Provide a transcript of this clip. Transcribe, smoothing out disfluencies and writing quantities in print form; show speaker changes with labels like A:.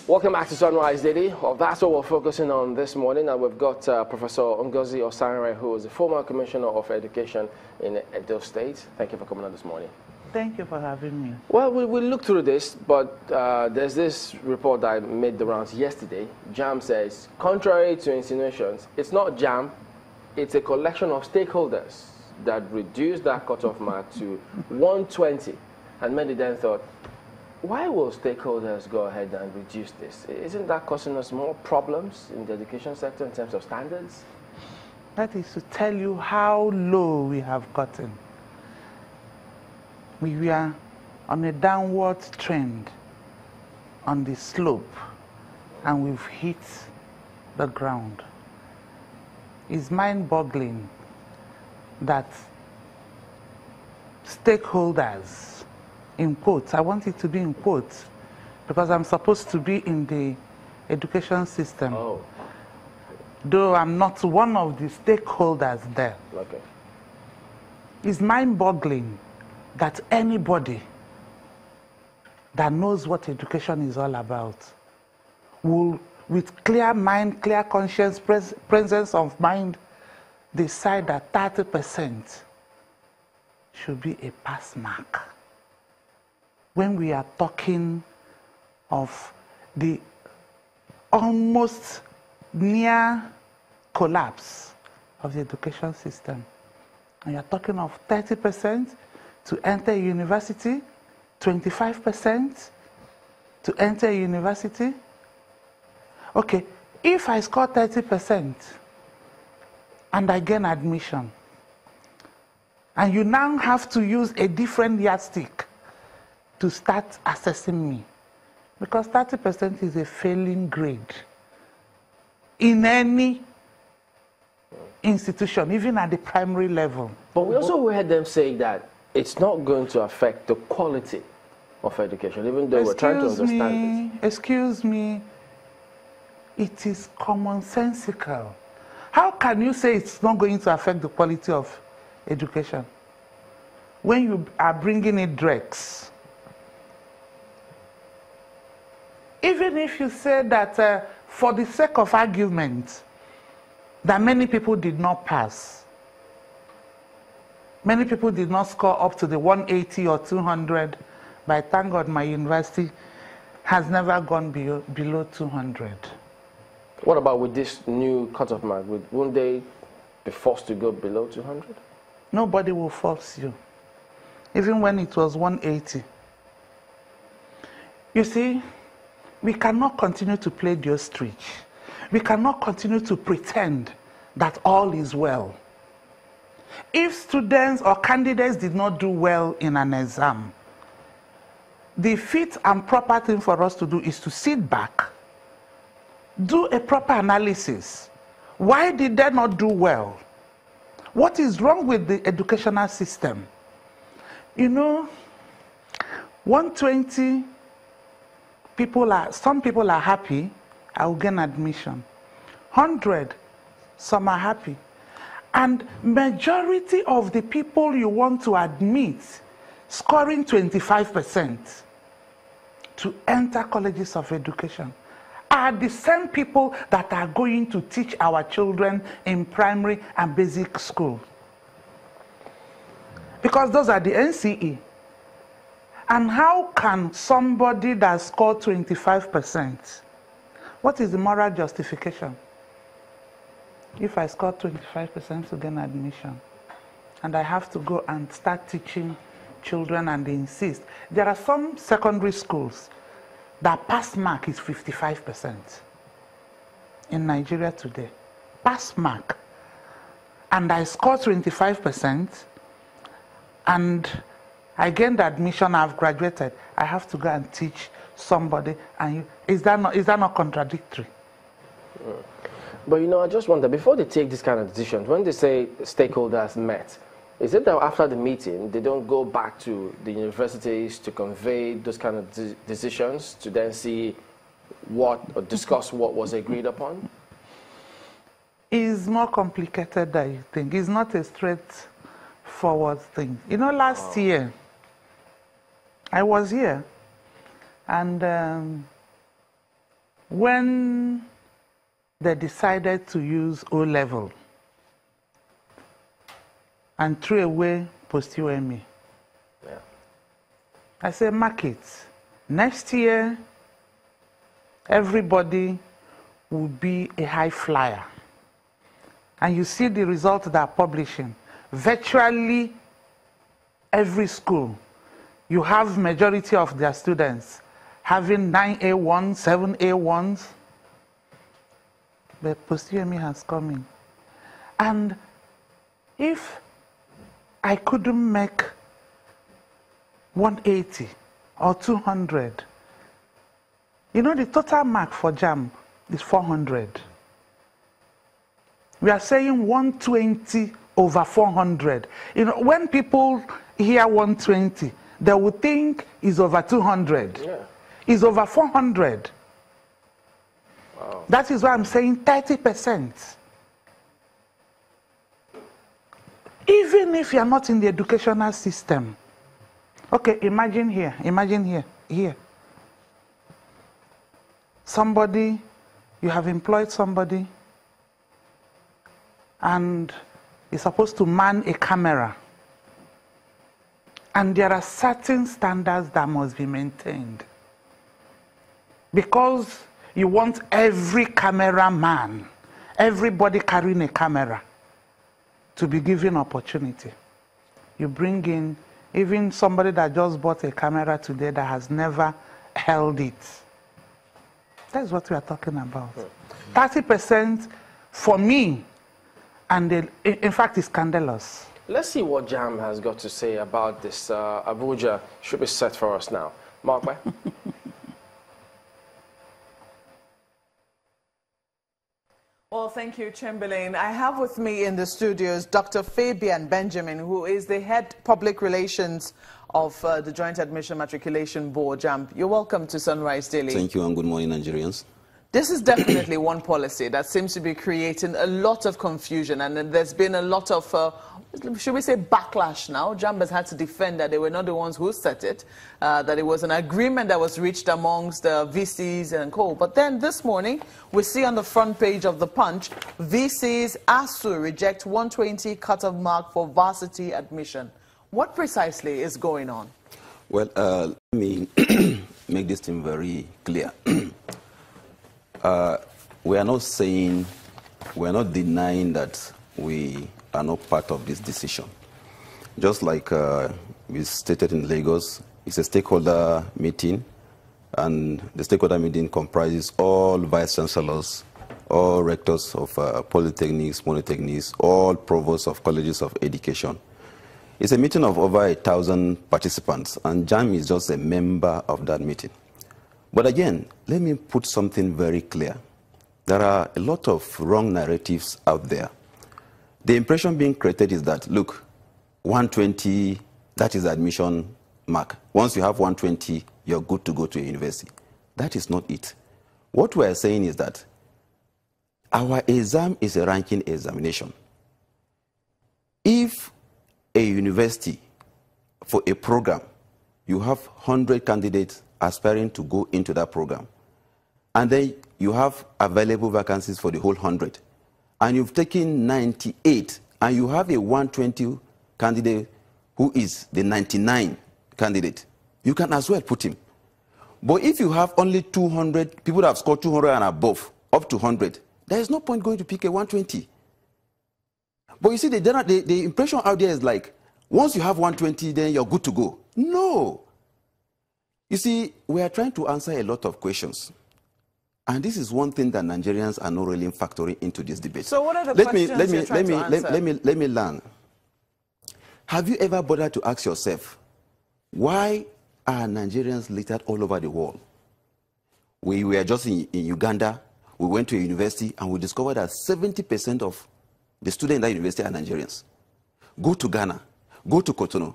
A: Welcome back to Sunrise Daily. Well, that's what we're focusing on this morning, and we've got Professor Ngozi Osanre, who is the former Commissioner of Education in Edo State. Thank you for coming on this morning.
B: Thank you for having me.
A: Well, we'll look through this, but there's this report that made the rounds yesterday. Jamb says, contrary to insinuations, it's not Jamb, it's a collection of stakeholders that reduced that cutoff mark to 120. And many then thought, why will stakeholders go ahead and reduce this? Isn't that causing us more problems in the education sector in terms of standards?
B: That is to tell you how low we have gotten. We are on a downward trend on the slope, and we've hit the ground. It's mind-boggling that stakeholders, in quotes, I want it to be in quotes, because I'm supposed to be in the education system.
A: Oh.
B: Though I'm not one of the stakeholders there.
A: Okay.
B: It's mind-boggling that anybody that knows what education is all about will, with clear mind, clear conscience, presence of mind, decide that 30% should be a pass mark. When we are talking of the almost near collapse of the education system, and you're talking of 30% to enter university, 25% to enter university. Okay, if I score 30% and I gain admission, and you now have to use a different yardstick to start assessing me, because 30% is a failing grade in any institution, even at the primary level.
A: But we also heard them say that it's not going to affect the quality of education, even though we're trying to understand it.
B: Excuse me, it is commonsensical. How can you say it's not going to affect the quality of education when you are bringing in dregs? Even if you say that for the sake of argument, that many people did not pass, many people did not score up to the 180 or 200, but thank God my university has never gone below 200.
A: What about with this new cutoff mark? Won't they be forced to go below 200?
B: Nobody will force you, even when it was 180. You see, we cannot continue to play the ostrich. We cannot continue to pretend that all is well. If students or candidates did not do well in an exam, the fit and proper thing for us to do is to sit back, do a proper analysis. Why did they not do well? What is wrong with the educational system? You know, 120 some people are happy, I will gain admission. 100, some are happy. And majority of the people you want to admit scoring 25% to enter colleges of education are the same people that are going to teach our children in primary and basic school. Because those are the NCE. And how can somebody that scored 25%, what is the moral justification? If I score 25% to gain admission, and I have to go and start teaching children and they insist. There are some secondary schools that pass mark is 55% in Nigeria today. Pass mark. And I score 25%, and I gained admission, I've graduated, I have to go and teach somebody. And is that not contradictory?
A: But you know, I just wonder, before they take this kind of decisions, when they say stakeholders met, is it that after the meeting, they don't go back to the universities to convey those kind of decisions to then see what, or discuss what was agreed upon?
B: It's more complicated than you think. It's not a straightforward thing. You know, last year, I was here, and when they decided to use O-level and threw away post-UME,
A: yeah.
B: I said, mark it. Next year, everybody will be a high flyer. And you see the results they are publishing. Virtually every school, you have majority of their students having 9A1s, 7A1s. The post-UME has come in. And if I couldn't make 180 or 200, you know, the total mark for Jamb is 400. We are saying 120 over 400. You know, when people hear 120, they would think it's over 200.
A: Yeah.
B: It's over 400.
A: Wow.
B: That is why I'm saying 30%. Even if you're not in the educational system. Okay, imagine here. Somebody, you have employed somebody, and is supposed to man a camera. And there are certain standards that must be maintained. Because you want every cameraman, everybody carrying a camera, to be given opportunity. You bring in even somebody that just bought a camera today that has never held it. That's what we are talking about. 30% for me, and in fact, it's scandalous.
A: Let's see what Jamb has got to say about this. Abuja should be set for us now. Mark, bye.
C: Well, thank you, Chamberlain. I have with me in the studios Dr. Fabian Benjamin, who is the head public relations of the Joint Admission Matriculation Board, Jamb. You're welcome to Sunrise Daily.
D: Thank you, and good morning, Nigerians.
C: This is definitely one policy that seems to be creating a lot of confusion, and there's been a lot of, should we say, backlash now. Jamb has had to defend that they were not the ones who set it, that it was an agreement that was reached amongst the VCs and co. But then this morning, we see on the front page of The Punch, VCs ASU reject 120 cut-off mark for varsity admission. What precisely is going on?
D: Well, let me make this thing very clear. We are not saying, we are not denying that we are not part of this decision. Just like we stated in Lagos, it's a stakeholder meeting, and the stakeholder meeting comprises all vice chancellors, all rectors of polytechnics, monotechnics, all provosts of colleges of education. It's a meeting of over 1,000 participants, and Jamb is just a member of that meeting. But again, let me put something very clear. There are a lot of wrong narratives out there. The impression being created is that, look, 120, that is the admission mark. Once you have 120, you're good to go to a university. That is not it. What we are saying is that our exam is a ranking examination. If a university, for a program, you have 100 candidates aspiring to go into that program, and then you have available vacancies for the whole 100, and you've taken 98, and you have a 120 candidate who is the 99 candidate, you can as well put him. But if you have only 200, people that have scored 200 and above, up to 100, there is no point going to pick a 120. But you see, the impression out there is like, once you have 120, then you're good to go. No. You see, we are trying to answer a lot of questions. And this is one thing that Nigerians are not really factoring into this debate.
C: So what are the questions you're trying to answer?
D: Let me learn. Have you ever bothered to ask yourself, why are Nigerians littered all over the world? We were just in Uganda, we went to a university, and we discovered that 70% of the students in that university are Nigerians. Go to Ghana, go to Cotonou,